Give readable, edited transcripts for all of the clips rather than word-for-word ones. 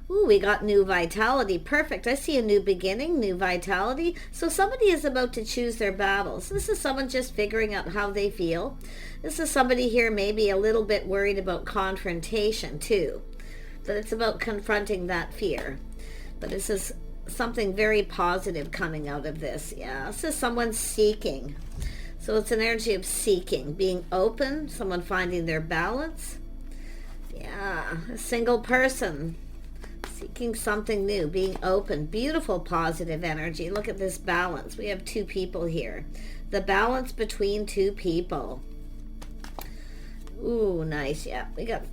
Ooh, we got new vitality. Perfect. I see a new beginning, new vitality. So somebody is about to choose their battles. This is someone just figuring out how they feel. This is somebody here maybe a little bit worried about confrontation too. But it's about confronting that fear. But this is something very positive coming out of this. Yeah, this is someone seeking. So it's an energy of seeking, being open, someone finding their balance. Yeah, a single person seeking something new, being open. Beautiful positive energy. Look at this balance. We have two people here. The balance between two people. Ooh, nice. Yeah, we got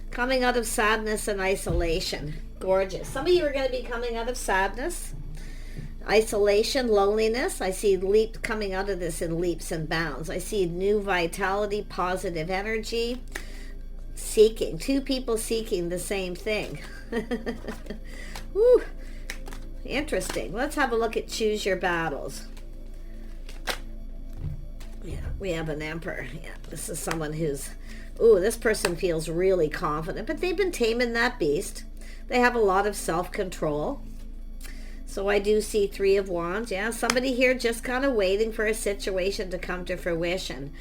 coming out of sadness and isolation. Gorgeous. Some of you are going to be coming out of sadness, isolation, loneliness. I see leap coming out of this in leaps and bounds. I see new vitality, positive energy. Seeking. Two people seeking the same thing. Woo. Interesting. Let's have a look at choose your battles. Yeah, we have an emperor. Yeah, this is someone who's, ooh, this person feels really confident, but they've been taming that beast. They have a lot of self-control. So I do see Three of Wands. Yeah, somebody here just kind of waiting for a situation to come to fruition.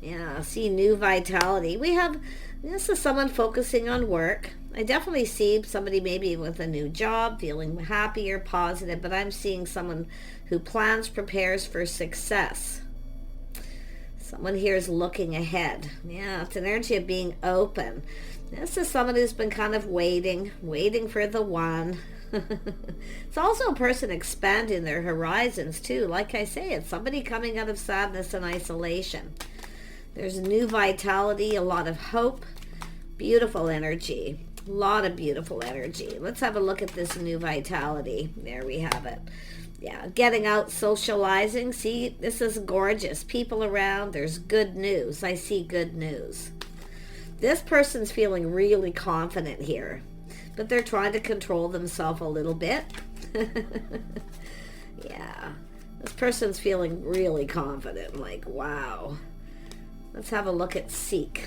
Yeah, see new vitality. We have, this is someone focusing on work. I definitely see somebody maybe with a new job, feeling happier, positive, but I'm seeing someone who plans, prepares for success. Someone here is looking ahead. Yeah, it's an energy of being open. This is someone who's been kind of waiting for the one. It's also a person expanding their horizons too. Like I say, it's somebody coming out of sadness and isolation. There's new vitality, a lot of hope, beautiful energy, a lot of beautiful energy. Let's have a look at this new vitality. There we have it. Yeah, getting out, socializing. See, this is gorgeous. People around, there's good news. I see good news. This person's feeling really confident here, but they're trying to control themselves a little bit. Yeah, this person's feeling really confident, like, wow. Let's have a look at seek.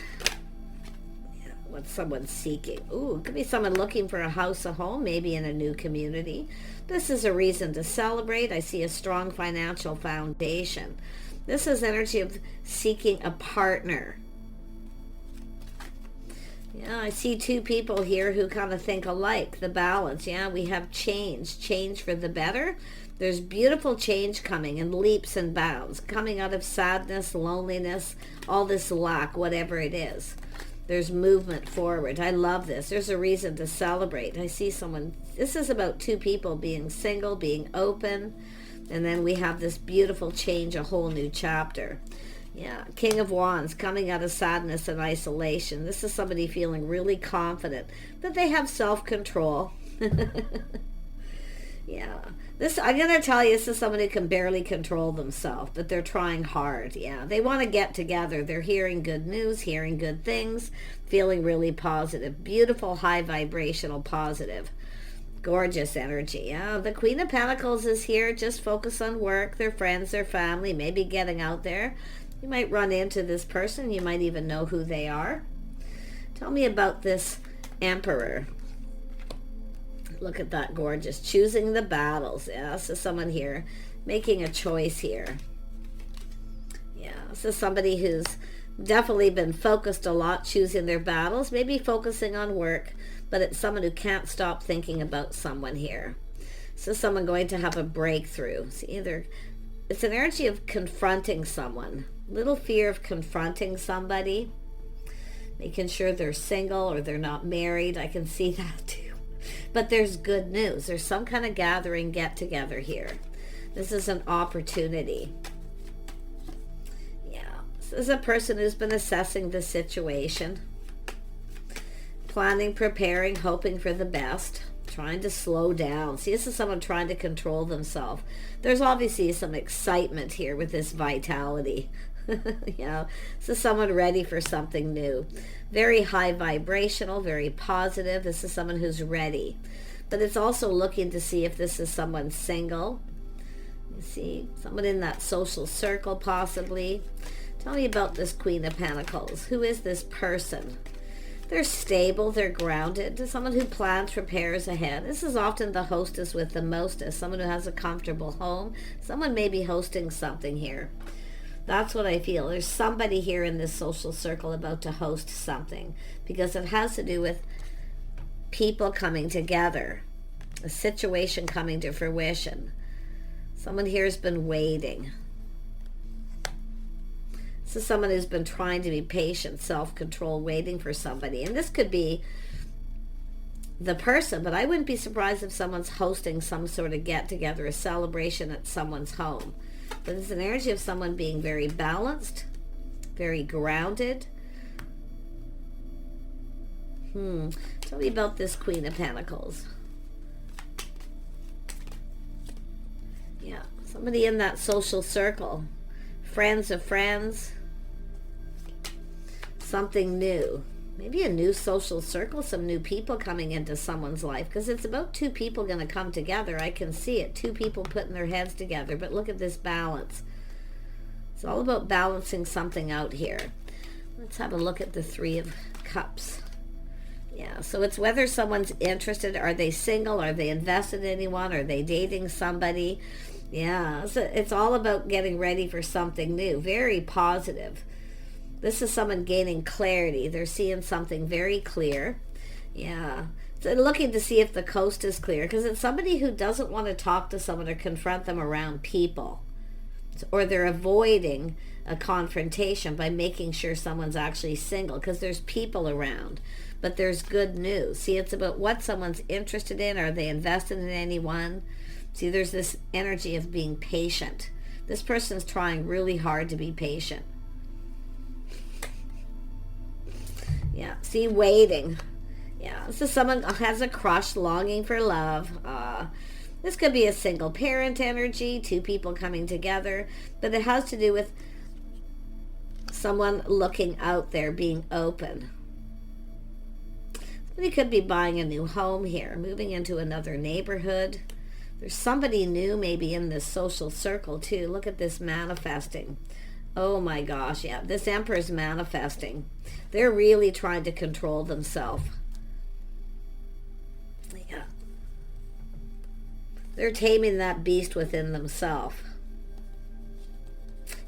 Yeah, what's someone seeking? Ooh, it could be someone looking for a house, a home, maybe in a new community. This is a reason to celebrate. I see a strong financial foundation. This is energy of seeking a partner. Yeah, I see two people here who kind of think alike. The balance. Yeah, we have change for the better. There's beautiful change coming in leaps and bounds, coming out of sadness, loneliness, all this lack, whatever it is. There's movement forward. I love this. There's a reason to celebrate. I see someone, this is about two people being single, being open, and then we have this beautiful change, a whole new chapter. Yeah, King of Wands, coming out of sadness and isolation. This is somebody feeling really confident, but they have self-control. Yeah, this, I'm going to tell you, this is someone who can barely control themselves, but they're trying hard. Yeah, they want to get together. They're hearing good news, hearing good things, feeling really positive. Beautiful, high vibrational positive. Gorgeous energy. Yeah, the Queen of Pentacles is here. Just focus on work, their friends, their family, maybe getting out there. You might run into this person. You might even know who they are. Tell me about this Emperor. Look at that, gorgeous. Choosing the battles. Yeah, so someone here making a choice here. Yeah, so somebody who's definitely been focused a lot, choosing their battles, maybe focusing on work, but it's someone who can't stop thinking about someone here. So someone going to have a breakthrough. See, either it's an energy of confronting someone. Little fear of confronting somebody, making sure they're single or they're not married. I can see that too. But there's good news. There's some kind of gathering, get together here. This is an opportunity. Yeah, this is a person who's been assessing the situation, planning, preparing, hoping for the best, trying to slow down. See, this is someone trying to control themselves. There's obviously some excitement here with this vitality. You know, this is someone ready for something new. Very high vibrational, very positive. This is someone who's ready. But it's also looking to see if this is someone single. You see, someone in that social circle possibly. Tell me about this Queen of Pentacles. Who is this person? They're stable, they're grounded. Someone who plans, prepares ahead. This is often the hostess with the mostest. Someone who has a comfortable home. Someone may be hosting something here. That's what I feel. There's somebody here in this social circle about to host something, because it has to do with people coming together, a situation coming to fruition. Someone here has been waiting. This is someone who's been trying to be patient, self-control, waiting for somebody. And this could be the person, but I wouldn't be surprised if someone's hosting some sort of get-together, a celebration at someone's home. But it's an energy of someone being very balanced, very grounded. Tell me about this Queen of Pentacles. Yeah, somebody in that social circle. Friends of friends. Something new. Maybe a new social circle, some new people coming into someone's life, because it's about two people going to come together. I can see it. Two people putting their heads together. But look at this balance. It's all about balancing something out here. Let's have a look at the Three of Cups. Yeah, so it's whether someone's interested. Are they single? Are they invested in anyone? Are they dating somebody? Yeah, so it's all about getting ready for something new. Very positive. This is someone gaining clarity. They're seeing something very clear. Yeah. So looking to see if the coast is clear, because it's somebody who doesn't want to talk to someone or confront them around people. Or they're avoiding a confrontation by making sure someone's actually single, because there's people around. But there's good news. See, it's about what someone's interested in. Are they invested in anyone? See, there's this energy of being patient. This person's trying really hard to be patient. Yeah, see, waiting. Yeah, this is someone who has a crush, longing for love. This could be a single parent energy, two people coming together, but it has to do with someone looking out there, being open. Somebody could be buying a new home here, moving into another neighborhood. There's somebody new maybe in this social circle too. Look at this manifesting. Oh my gosh, yeah, this Emperor's manifesting. They're really trying to control themselves. Yeah. They're taming that beast within themselves.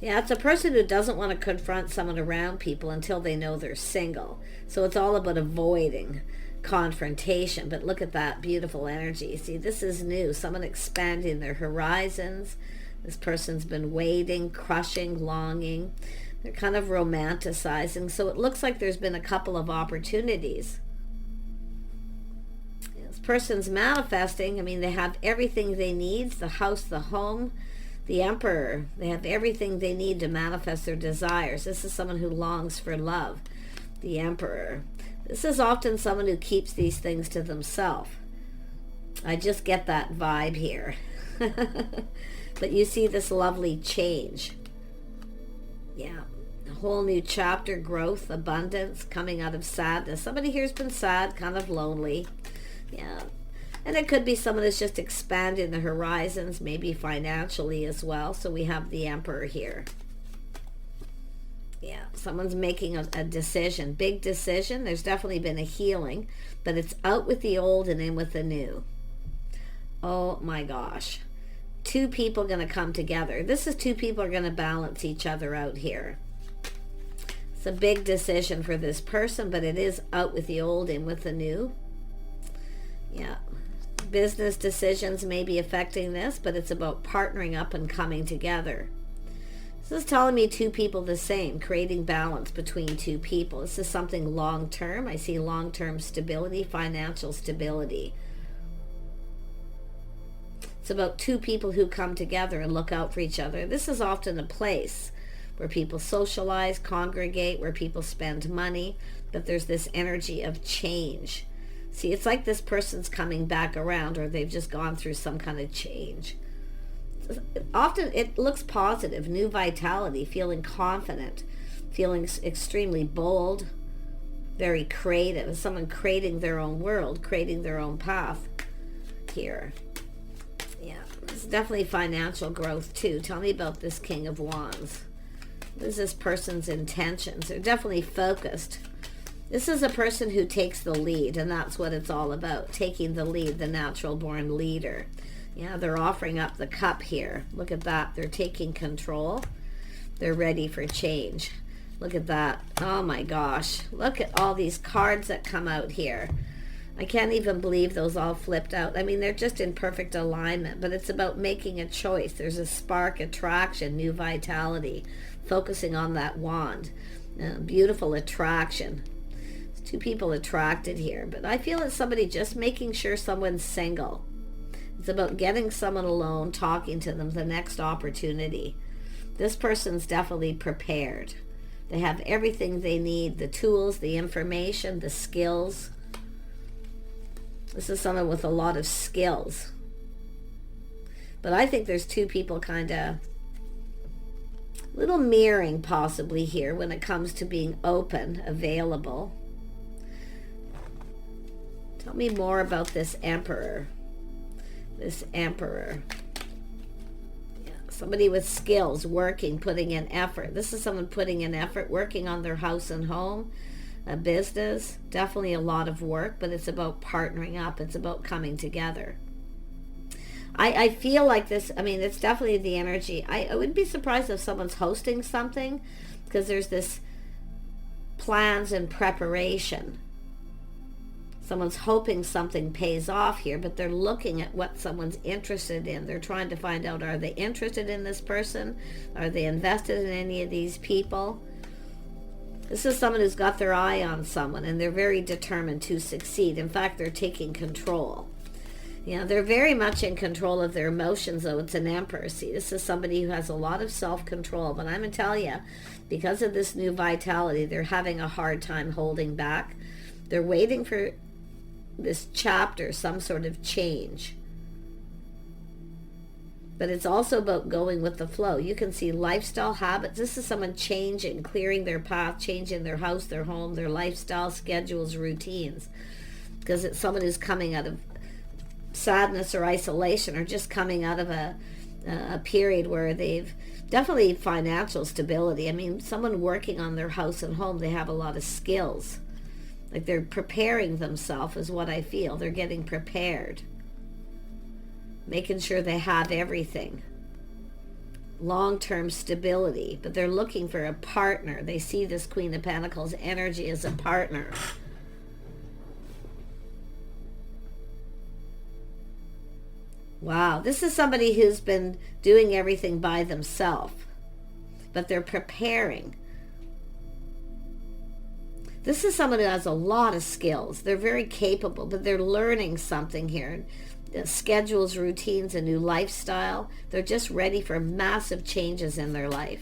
Yeah, it's a person who doesn't want to confront someone around people until they know they're single. So it's all about avoiding confrontation. But look at that beautiful energy. See, this is new. Someone expanding their horizons. This person's been waiting, crushing, longing. They're kind of romanticizing. So it looks like there's been a couple of opportunities. This person's manifesting. I mean, they have everything they need. The house, the home, the Emperor. They have everything they need to manifest their desires. This is someone who longs for love. The Emperor. This is often someone who keeps these things to themselves. I just get that vibe here. But you see this lovely change. Yeah. A whole new chapter, growth, abundance, coming out of sadness. Somebody here's been sad, kind of lonely. Yeah. And it could be someone that's just expanding the horizons, maybe financially as well. So we have the Emperor here. Yeah, someone's making a decision, big decision. There's definitely been a healing, but it's out with the old and in with the new. Oh my gosh. Two people going to come together. This is two people are going to balance each other out here. It's a big decision for this person, but it is out with the old, in with the new. Yeah. Business decisions may be affecting this, but it's about partnering up and coming together. This is telling me two people the same, creating balance between two people. This is something long-term. I see long-term stability, financial stability. It's about two people who come together and look out for each other. This is often a place where people socialize, congregate, where people spend money, but there's this energy of change. See, it's like this person's coming back around, or they've just gone through some kind of change. Often it looks positive, new vitality, feeling confident, feeling extremely bold, very creative. Someone creating their own world, creating their own path here. Yeah, it's definitely financial growth too. Tell me about this King of Wands. What is this person's intentions? They're definitely focused This is a person who takes the lead, and that's what it's all about, taking the lead, the natural born leader. Yeah, they're offering up the cup here. Look at that. They're taking control. They're ready for change. Look at that. Oh my gosh. Look at all these cards that come out here. I can't even believe those all flipped out. I mean, they're just in perfect alignment, but it's about making a choice. There's a spark, attraction, new vitality, focusing on that wand. Beautiful attraction. There's two people attracted here, but I feel it's somebody just making sure someone's single. It's about getting someone alone, talking to them, the next opportunity. This person's definitely prepared. They have everything they need, the tools, the information, the skills. This is someone with a lot of skills. But I think there's two people kind of little mirroring possibly here when it comes to being open, available. Tell me more about this Emperor. This Emperor. Yeah, somebody with skills, working, putting in effort. This is someone putting in effort, working on their house and home. A business, definitely a lot of work, but it's about partnering up. It's about coming together. I feel like this, I mean, it's definitely the energy. I wouldn't be surprised if someone's hosting something, because there's this plans and preparation. Someone's hoping something pays off here, but they're looking at what someone's interested in. They're trying to find out, are they interested in this person? Are they invested in any of these people? This is someone who's got their eye on someone, and they're very determined to succeed. In fact, they're taking control. You know, they're very much in control of their emotions, though. It's an Emperor. See, this is somebody who has a lot of self-control. But I'm going to tell you, because of this new vitality, they're having a hard time holding back. They're waiting for this chapter, some sort of change. But it's also about going with the flow. You can see lifestyle habits. This is someone changing, clearing their path, changing their house, their home, their lifestyle, schedules, routines. Because it's someone who's coming out of sadness or isolation, or just coming out of a period where they've definitely financial stability. I mean, someone working on their house and home, they have a lot of skills. Like they're preparing themselves is what I feel. They're getting prepared. Making sure they have everything. Long-term stability. But they're looking for a partner. They see this Queen of Pentacles energy as a partner. Wow. This is somebody who's been doing everything by themselves. But they're preparing. This is someone who has a lot of skills. They're very capable, but they're learning something here. Schedules, routines, a new lifestyle. They're just ready for massive changes in their life.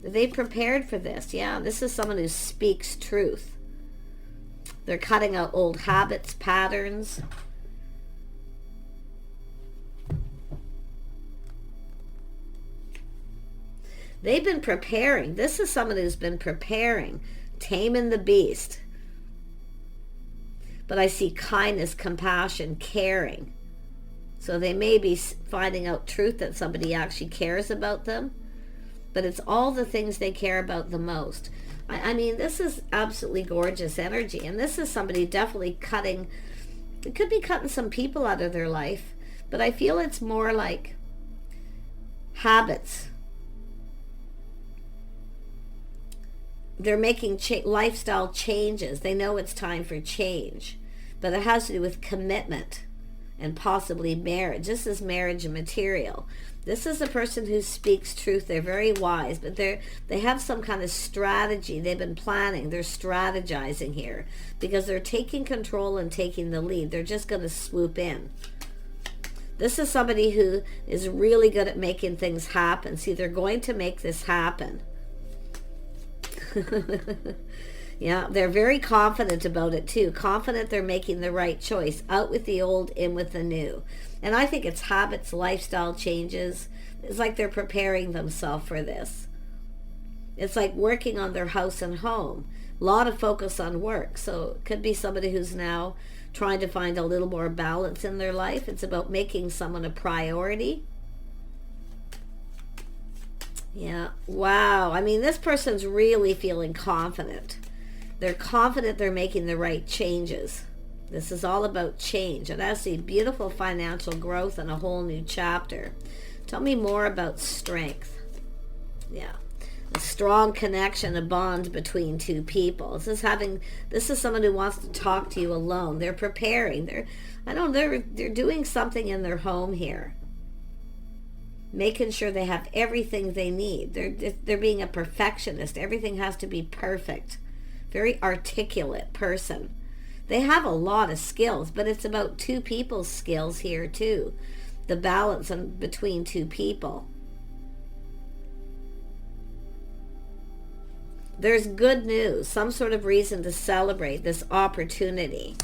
They prepared for this. Yeah, this is someone who speaks truth. They're cutting out old habits, patterns. They've been preparing. This is someone who's been preparing, taming the beast. But I see kindness, compassion, caring. So they may be finding out truth that somebody actually cares about them. But it's all the things they care about the most. I mean, this is absolutely gorgeous energy. And this is somebody definitely cutting, it could be cutting some people out of their life. But I feel it's more like habits. They're making lifestyle changes. They know it's time for change. But it has to do with commitment and possibly marriage. This is marriage material. This is a person who speaks truth. They're very wise, but they have some kind of strategy. They've been planning. They're strategizing here because they're taking control and taking the lead. They're just going to swoop in. This is somebody who is really good at making things happen. See, they're going to make this happen. Yeah, they're very confident about it too. Confident they're making the right choice. Out with the old, in with the new. And I think it's habits, lifestyle changes. It's like they're preparing themselves for this. It's like working on their house and home. A lot of focus on work. So it could be somebody who's now trying to find a little more balance in their life. It's about making someone a priority. Yeah, wow. I mean, this person's really feeling confident. They're confident they're making the right changes. This is all about change. And I see beautiful financial growth and a whole new chapter. Tell me more about strength. Yeah. A strong connection, a bond between two people. This is someone who wants to talk to you alone. They're preparing. They're doing something in their home here. Making sure they have everything they need. They're being a perfectionist. Everything has to be perfect. Very articulate person. They have a lot of skills, but it's about two people's skills here too. The balance between two people. There's good news, some sort of reason to celebrate this opportunity.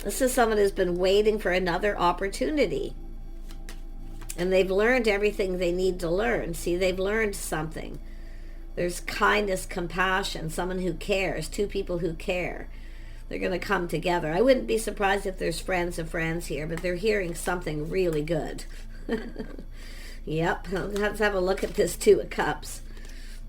This is someone who's been waiting for another opportunity. And they've learned everything they need to learn. See, they've learned something. There's kindness, compassion, someone who cares, two people who care. They're going to come together. I wouldn't be surprised if there's friends of friends here, but they're hearing something really good. Yep, let's have a look at this Two of Cups.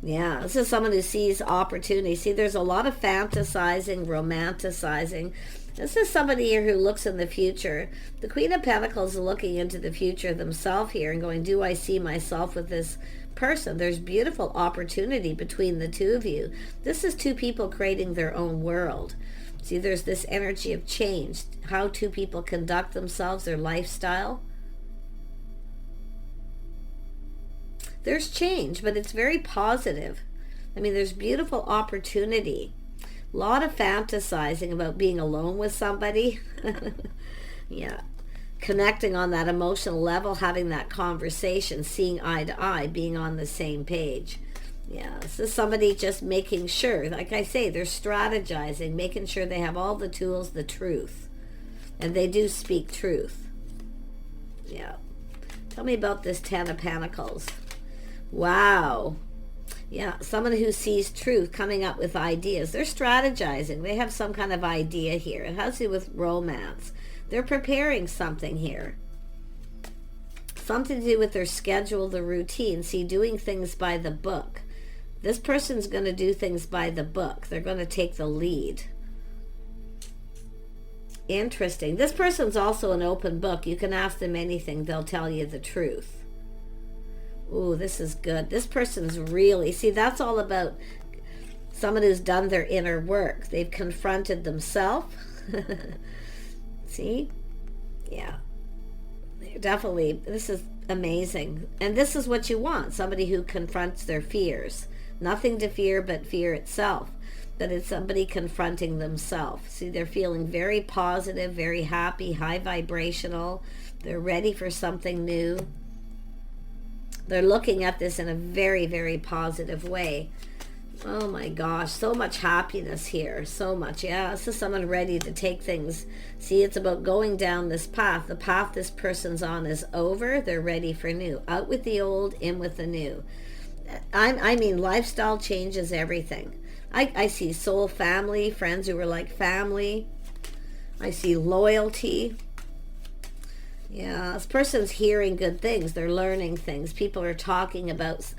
Yeah, this is someone who sees opportunity. See, there's a lot of fantasizing, romanticizing. This is somebody here who looks in the future. The Queen of Pentacles is looking into the future themselves here and going, do I see myself with this person? There's beautiful opportunity between the two of you. This is two people creating their own world. See, there's this energy of change, how two people conduct themselves, their lifestyle. There's change, but it's very positive. I mean, there's beautiful opportunity. A lot of fantasizing about being alone with somebody. Yeah. Connecting on that emotional level, having that conversation, seeing eye to eye, being on the same page. Yeah, this is somebody just making sure, like I say, they're strategizing, making sure they have all the tools, the truth. And they do speak truth. Yeah. Tell me about this Ten of Pentacles. Wow. Yeah, someone who sees truth, coming up with ideas. They're strategizing. They have some kind of idea here. It has to do with romance. They're preparing something here. Something to do with their schedule, the routine. See, doing things by the book. This person's going to do things by the book. They're going to take the lead. Interesting. This person's also an open book. You can ask them anything. They'll tell you the truth. Ooh, this is good. This person's really, see, that's all about someone who's done their inner work. They've confronted themselves. See? Yeah. Definitely, this is amazing. And this is what you want, somebody who confronts their fears. Nothing to fear but fear itself. But it's somebody confronting themselves. See, they're feeling very positive, very happy, high vibrational. They're ready for something new. They're looking at this in a very, very positive way. Oh my gosh, so much happiness here. So much. Yeah, this is someone ready to take things. See, it's about going down this path. The path this person's on is over. They're ready for new. Out with the old, in with the new. I mean, lifestyle changes everything. I see soul family, friends who are like family. I see loyalty. Yeah, this person's hearing good things. They're learning things. People are talking about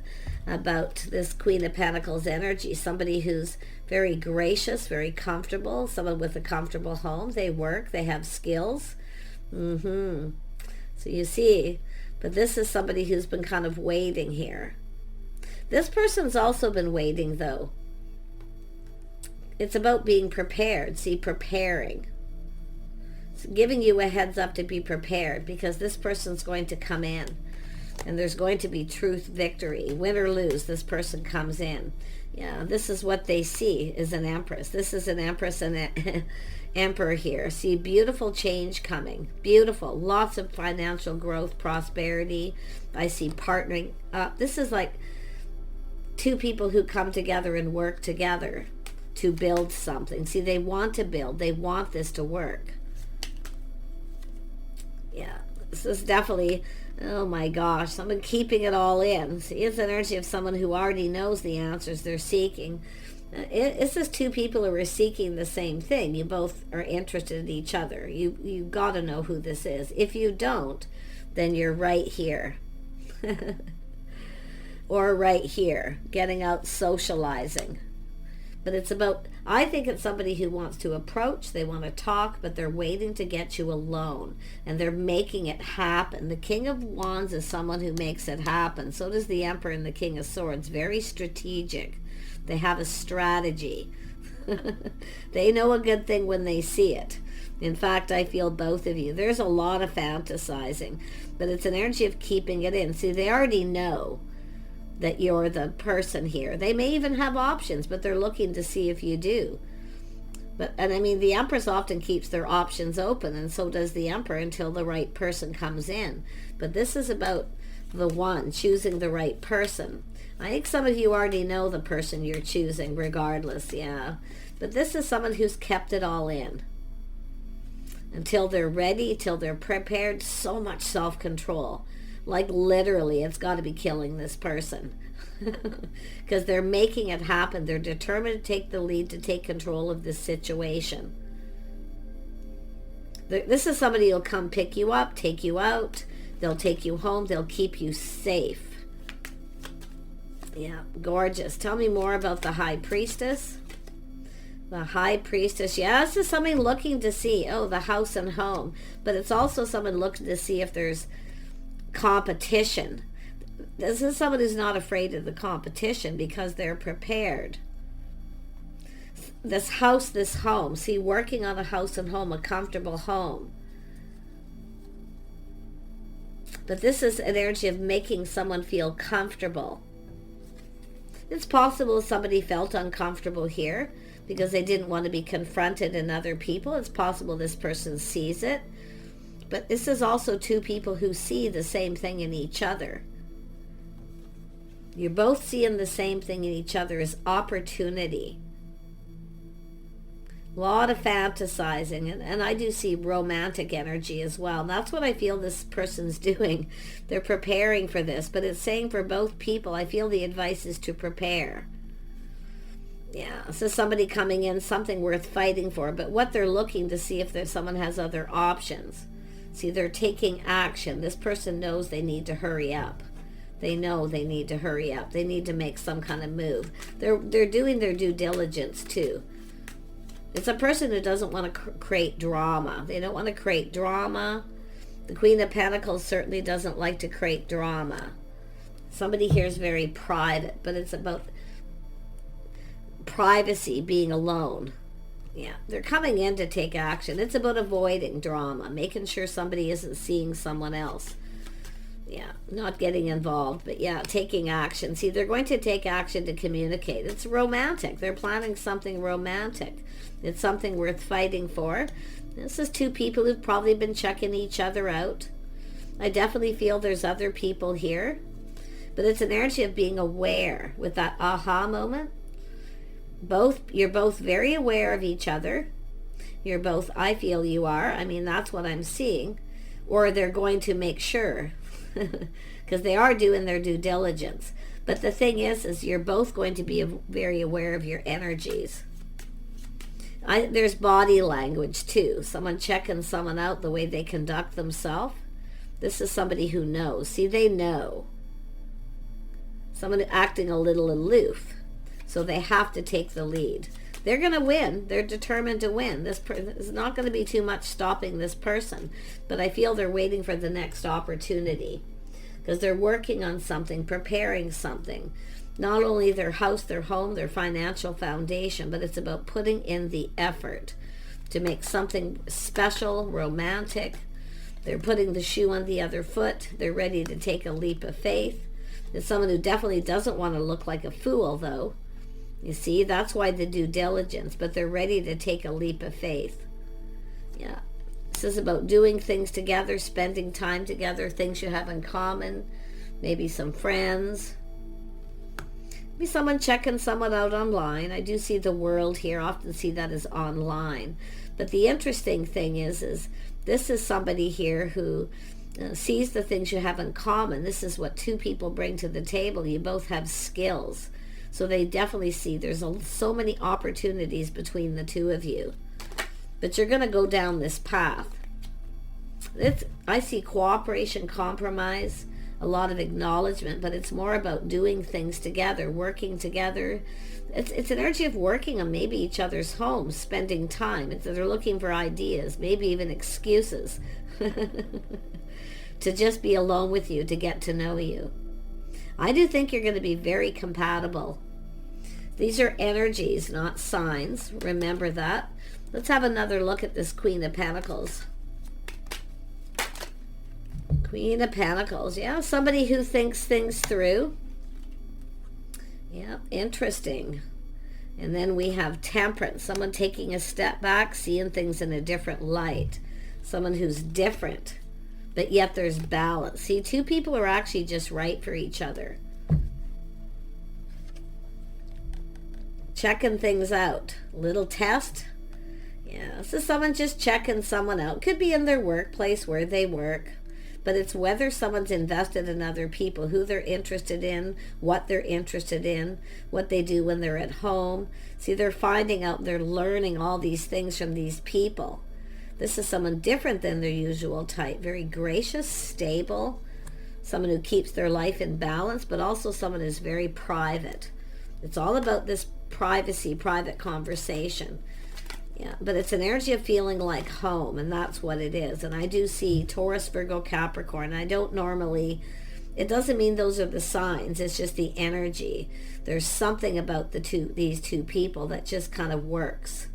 this Queen of Pentacles energy. Somebody who's very gracious, very comfortable. Someone with a comfortable home. They work. They have skills. So you see, but this is somebody who's been kind of waiting here. This person's also been waiting, though. It's about being prepared. See, preparing. Giving you a heads up to be prepared, because this person's going to come in and there's going to be truth victory. Win or lose, this person comes in. Yeah, this is what they see, is an empress. This is an empress and an emperor here. See, beautiful change coming. Beautiful. Lots of financial growth, prosperity. I see partnering up. This is like two people who come together and work together to build something. See, they want to build. They want this to work. Yeah, this is definitely, oh my gosh, someone keeping it all in. See, it's the energy of someone who already knows the answers they're seeking. It's just two people who are seeking the same thing. You both are interested in each other. You got to know who this is. If you don't, then you're right here. Or right here, getting out socializing. But it's about, I think it's somebody who wants to approach, they want to talk, but they're waiting to get you alone. And they're making it happen. The King of Wands is someone who makes it happen. So does the Emperor and the King of Swords. Very strategic. They have a strategy. They know a good thing when they see it. In fact, I feel both of you. There's a lot of fantasizing, but it's an energy of keeping it in. See, they already know that you're the person here. They may even have options, but they're looking to see if you do. And I mean, the Empress often keeps their options open, and so does the Emperor until the right person comes in. But this is about the one, choosing the right person. I think some of you already know the person you're choosing regardless, yeah. But this is someone who's kept it all in. Until they're ready, till they're prepared. So much self-control. Like literally, it's got to be killing this person. Because they're making it happen. They're determined to take the lead, to take control of this situation. This is somebody who'll come pick you up, take you out. They'll take you home. They'll keep you safe. Yeah, gorgeous. Tell me more about the High Priestess. The High Priestess. Yeah, this is somebody looking to see, oh, the house and home. But it's also someone looking to see if there's competition. This is someone who's not afraid of the competition because they're prepared. This house, this home. See, working on a house and home, a comfortable home. But this is an energy of making someone feel comfortable. It's possible somebody felt uncomfortable here because they didn't want to be confronted in other people. It's possible this person sees it. But this is also two people who see the same thing in each other. You're both seeing the same thing in each other as opportunity. A lot of fantasizing, and I do see romantic energy as well. And that's what I feel this person's doing. They're preparing for this, but it's saying for both people, I feel the advice is to prepare. Yeah, so somebody coming in, something worth fighting for, but what they're looking to see if there's someone has other options. See, they're taking action. This person knows they need to hurry up. They know they need to hurry up. They need to make some kind of move. They're doing their due diligence too. It's a person who doesn't want to create drama. They don't want to create drama. The Queen of Pentacles certainly doesn't like to create drama. Somebody here is very private, but it's about privacy, being alone. Yeah, they're coming in to take action. It's about avoiding drama, making sure somebody isn't seeing someone else. Yeah, not getting involved, but yeah, taking action. See, they're going to take action to communicate. It's romantic. They're planning something romantic. It's something worth fighting for. This is two people who've probably been checking each other out. I definitely feel there's other people here, but it's an energy of being aware with that aha moment. You're both very aware of each other. You're both, I feel you are. I mean, that's what I'm seeing. Or they're going to make sure. Because they are doing their due diligence. But the thing is you're both going to be very aware of your energies. There's body language too. Someone checking someone out, the way they conduct themselves. This is somebody who knows. See, they know. Someone acting a little aloof. So they have to take the lead. They're going to win. They're determined to win. There's not going to be too much stopping this person. But I feel they're waiting for the next opportunity. Because they're working on something, preparing something. Not only their house, their home, their financial foundation, but it's about putting in the effort to make something special, romantic. They're putting the shoe on the other foot. They're ready to take a leap of faith. It's someone who definitely doesn't want to look like a fool, though. You see, that's why the due diligence, but they're ready to take a leap of faith. Yeah. This is about doing things together, spending time together, things you have in common, maybe some friends. Maybe someone checking someone out online. I do see the world here, often see that as online. But the interesting thing is this is somebody here who sees the things you have in common. This is what two people bring to the table. You both have skills. So they definitely see there's so many opportunities between the two of you. But you're going to go down this path. I see cooperation, compromise. a lot of acknowledgement, but it's more about doing things together, working together. It's an energy of working on maybe each other's homes, spending time. They're looking for ideas, maybe even excuses to just be alone with you, to get to know you. I do think you're going to be very compatible. These are energies, not signs. Remember that. Let's have another look at this Queen of Pentacles. Queen of Pentacles. Yeah, somebody who thinks things through. Yeah, interesting. And then we have Temperance. Someone taking a step back, seeing things in a different light. Someone who's different, but yet there's balance. See, two people are actually just right for each other. Checking things out. Little test. Yeah, so someone just checking someone out. Could be in their workplace where they work. But it's whether someone's invested in other people, who they're interested in, what they're interested in, what they do when they're at home. See, they're finding out, they're learning all these things from these people. This is someone different than their usual type. Very gracious, stable, someone who keeps their life in balance, but also someone who's very private. It's all about this privacy, private conversation. Yeah, but it's an energy of feeling like home, and that's what it is. And I do see Taurus, Virgo, Capricorn. I don't normally, it doesn't mean those are the signs. It's just the energy. There's something about these two people that just kind of works.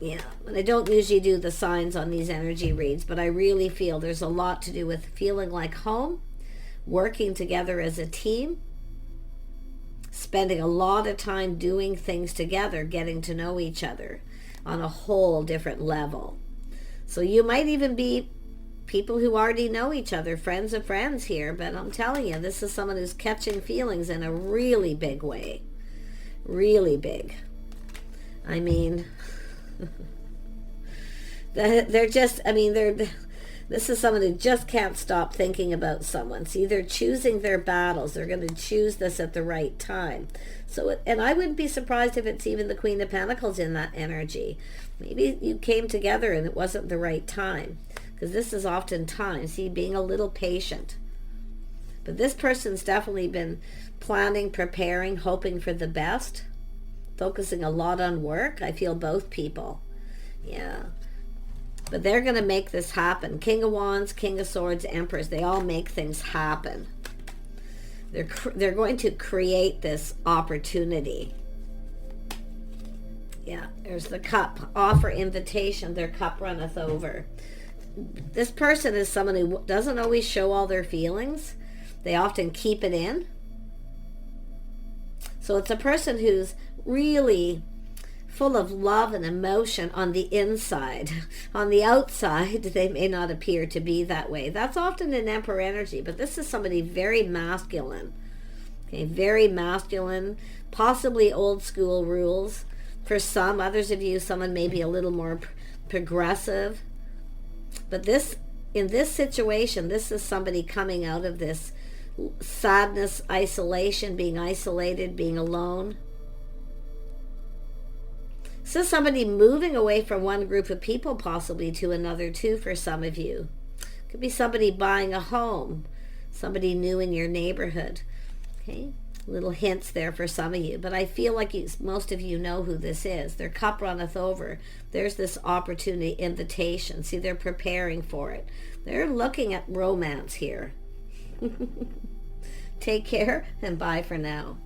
Yeah, and I don't usually do the signs on these energy reads, but I really feel there's a lot to do with feeling like home, working together as a team, spending a lot of time doing things together, getting to know each other on a whole different level. So you might even be people who already know each other, friends of friends here, but I'm telling you, this is someone who's catching feelings in a really big way. Really big. I mean, they're just, I mean, this is someone who just can't stop thinking about someone. See, they're choosing their battles. They're going to choose this at the right time. So, and I wouldn't be surprised if it's even the Queen of Pentacles in that energy. Maybe you came together and it wasn't the right time. Because this is often time. See, being a little patient. But this person's definitely been planning, preparing, hoping for the best. Focusing a lot on work. I feel both people. Yeah. But they're going to make this happen. King of Wands, King of Swords, Empress. They all make things happen. They're going to create this opportunity. Yeah, there's the cup. Offer, invitation. Their cup runneth over. This person is someone who doesn't always show all their feelings. They often keep it in. So it's a person who's really full of love and emotion on the inside. On the outside, they may not appear to be that way. That's often an Emperor energy, but this is somebody very masculine. Okay, very masculine, possibly old school rules. For some, others of you, someone may be a little more progressive. But in this situation, this is somebody coming out of this sadness, isolation, being isolated, being alone. So somebody moving away from one group of people possibly to another too for some of you. Could be somebody buying a home, somebody new in your neighborhood. Okay, little hints there for some of you. But I feel like most of you know who this is. Their cup runneth over. There's this opportunity, invitation. See, they're preparing for it. They're looking at romance here. Take care and bye for now.